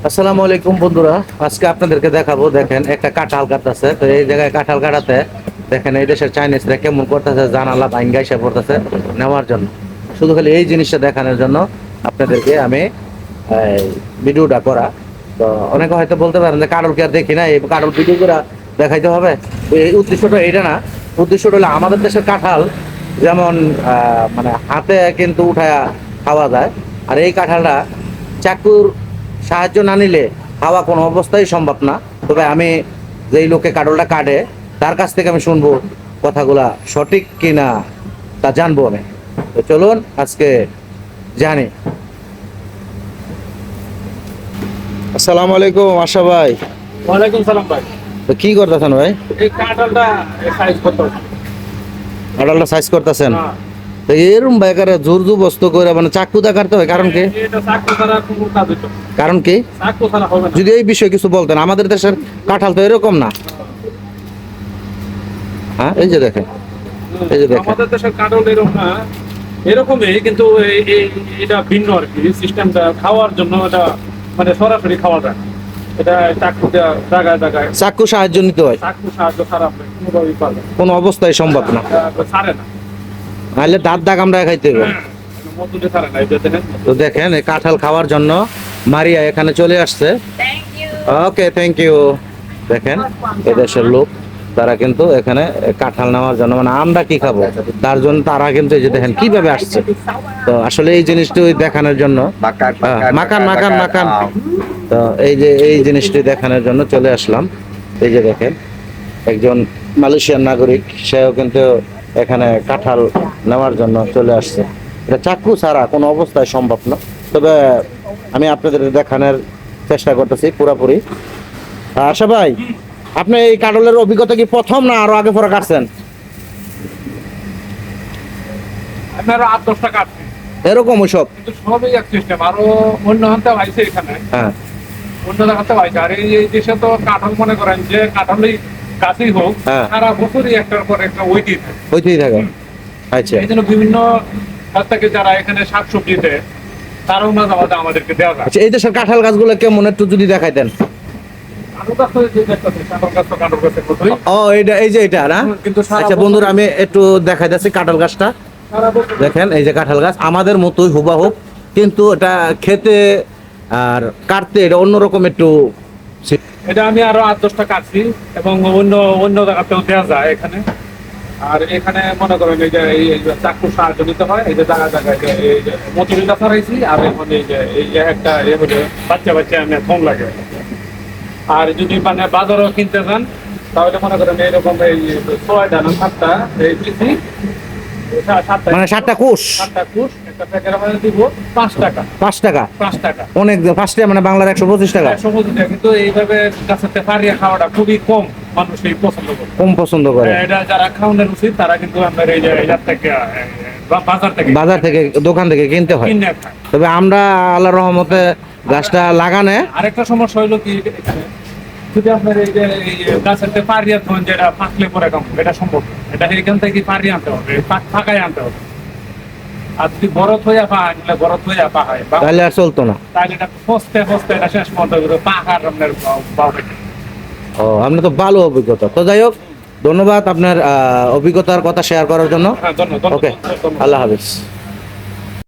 আসসালামু আলাইকুম বন্ধুরা, আজকে আপনাদেরকে দেখাবো। দেখেন একটা কাঁঠাল কাটতেছে। তো এই জায়গায় কাঁঠাল কাটাতে দেখেন এই দেশের চাইনিজরা কেমন করতেছে, জানালা ভাঙ্গা এসে পড়তেছে নেওয়ার জন্য। শুধু খালি এই জিনিসটা দেখানোর জন্য আপনাদেরকে আমি এই ভিডিওটা করা। তো অনেকে হয়তো বলতে পারেন যে কাঁঠাল কি আর দেখি না, এই কাঁঠাল ভিডিও করে দেখাইতে হবে। এই উদ্দেশ্যটা এইটা না। উদ্দেশ্যটা হলো আমাদের দেশের কাঁঠাল যেমন মানে হাতে কিন্তু উঠায়া খাওয়া যায়, আর এই কাঁঠালটা চাকুর সাহায্য না নিলে খাওয়া কোনো অবস্থায় সম্ভব না। তবে আমি যেই লোকে কাটলটা কাটে তার কাছ থেকে আমি শুনবো কথাগুলা সঠিক কিনা, তা জানবো আমি। তো চলুন আজকে জানি। আসসালামু আলাইকুম আশা ভাই। ওয়ালাইকুম সালাম ভাই। তো কি করতেছেন ভাই? এই কাঁঠালটা সাইজ কত? কাঁঠালটা সাইজ করতেছেন? হ্যাঁ। তো এরম বেকারে জোর জবস্ত করে মানে চাকু দা কাটতে হয়, কারণ কি? এটা চাকু ছাড়া কোনো কাজ হইতো না। কারণ কি চাকু ছাড়া হবে না। যদি এই বিষয়ে কিছু বলতেন। আমাদের দেশের কাঁঠাল তো এরকম না। হ্যাঁ, এই যে দেখেন, এই যে দেখেন। আমাদের দেশের কাঁঠাল এরকম না, এরকমই কিন্তু এটা ভিন্ন আর কি। সিস্টেমটা খাওয়ার জন্য এটা মানে সরাসরি খাওয়া যায় না। এটা চাকু দেওয়া জায়গায় জায়গায় চাকু সাহায্য নিতে হয়, চাকু সাহায্য ছাড়া আপনি কোনোভাবেই পারবেন না। কোনো অবস্থায় সম্ভব না। এটা ছাড়ে না। নাহলে দাঁত দাগ আমরা খাইতে হবে। মধুতে ছাড়ে না। এই যে দেখেন। তো দেখেন এই কাঁঠাল খাওয়ার জন্য মারিয়া এখানে চলে আসছে। ওকে, থ্যাংক ইউ। দেখেন এদেশের লোক তারা কিন্তু এখানে কাঁঠাল নেওয়ার জন্য, মানে আমরা কি খাবো তার জন্য তারা কিন্তু এই যে দেখেন কিভাবে আসছে। তো আসলে এই জিনিসটি ওই দেখানোর জন্য মাকান মাকান মাকান। তো এই যে এই জিনিসটি দেখানোর জন্য চলে আসলাম। এই যে দেখেন একজন মালয়েশিয়ান নাগরিক, সেও কিন্তু এখানে কাঁঠাল নেওয়ার জন্য চলে আসছে। এটা চাকু ছাড়া কোনো অবস্থায় সম্ভব না। তবে আমি আপনাদের দেখানোর চেষ্টা করতেছি পুরাপুরি। আশা ভাই, আপনি এই কাঁঠালের অভিজ্ঞতা কি প্রথম না আরো আগে পরে কাটছেন? আমি আরো 8-10 টাকা আছে। এরকম ওইসব? কিন্তু সবই এক সিস্টেম। আরো অন্য হাতে আইছে এখানে। হ্যাঁ, অন্য জায়গাতে পাইছে। আর এই দেশে তো কাঁঠাল মনে করেন যে কাঁঠালই গাছই হোক, হ্যাঁ। সারা বছরই একটার পর একটা ওইটাই থাকে। হইতেই থাকে। আচ্ছা, এই জন্য বিভিন্ন হাত থেকে যারা এখানে শাকসবজি দেয় তারাও মাঝে মাঝে আমাদেরকে দেওয়া যায়। আচ্ছা, এই দেশের কাঁঠাল গাছগুলো কেমন একটু যদি দেখাইতেন। কাঁঠাল গাছ তো যে দেখতেছে, কাঁঠাল গাছ তো কাঁঠাল গাছের মতোই। ও এইটা, এই যে এটা না? কিন্তু সারা আচ্ছা বছর- বন্ধুরা, আমি একটু দেখাই যাচ্ছি কাঁঠাল গাছটা। সারা বছর দেখেন এই যে কাঁঠাল গাছ আমাদের মতোই হুবাহুব, কিন্তু এটা খেতে আর কাটতে এটা অন্যরকম একটু। এটা আমি আরো 8-10 টাকা কাটছি এবং অন্য অন্য জায়গাতেও দেওয়া যায় এখানে। আর এখানে মনে করেন এই যে এই যে চাকুর সাহায্য নিতে হয়। এই যে জায়গায় জায়গায় যে এই যে মজুরিটা ছাড়াইছি। আর এখন এই যে একটা বাচ্চা বাচ্চা আমি কম লাগে। আর যদি মানে বাজারও কিনতে যান তাহলে মনে করেন এইরকম এই 6টা না 7টা এই পিসি, মানে 7টা কোষ 7টা কুশ একটা প্যাকেট আমাদের দিব 5 টাকা। 5 টাকা? 5 টাকা অনেক। 5টা মানে বাংলার 125 টাকা। সমুদ্র। কিন্তু এইভাবে গাছের পাড়িয়ে খাওয়াটা খুবই কম মানুষই পছন্দ করে। কম পছন্দ করে। এটা যারা খাওয়ানোর উচিত তারা কিন্তু আপনার এই যে এটার থেকে বাজার থেকে, দোকান থেকে কিনতে হয়। কিনে খায়। তবে আমরা আল্লাহর রহমতে গাছটা লাগানে। আরেকটা সমস্যা হইলো কি, এখানে যদি আপনার এই যে গাছের পাড়িয়ে ধরুন যেটা পাকলে পরে কাম এটা সম্ভব না। এটা এখান থেকে পাড়িয়ে আনতে হবে, ফাঁকায় আনতে হবে। আর যদি বরফ হইয়া পাহাড় নিলে বরফ হইয়া পাহাড় তাহলে আর চলতো না। তাহলে এটা ফসতে ফসতে এটা শেষ পর্যন্ত পাহাড় আপনার বাউবে। ও, আপনি তো ভালো অভিজ্ঞতা। তো যাই হোক, ধন্যবাদ আপনার অভিজ্ঞতার কথা শেয়ার করার জন্য। হ্যাঁ, ধন্যবাদ। ওকে, আল্লাহ হাফিজ।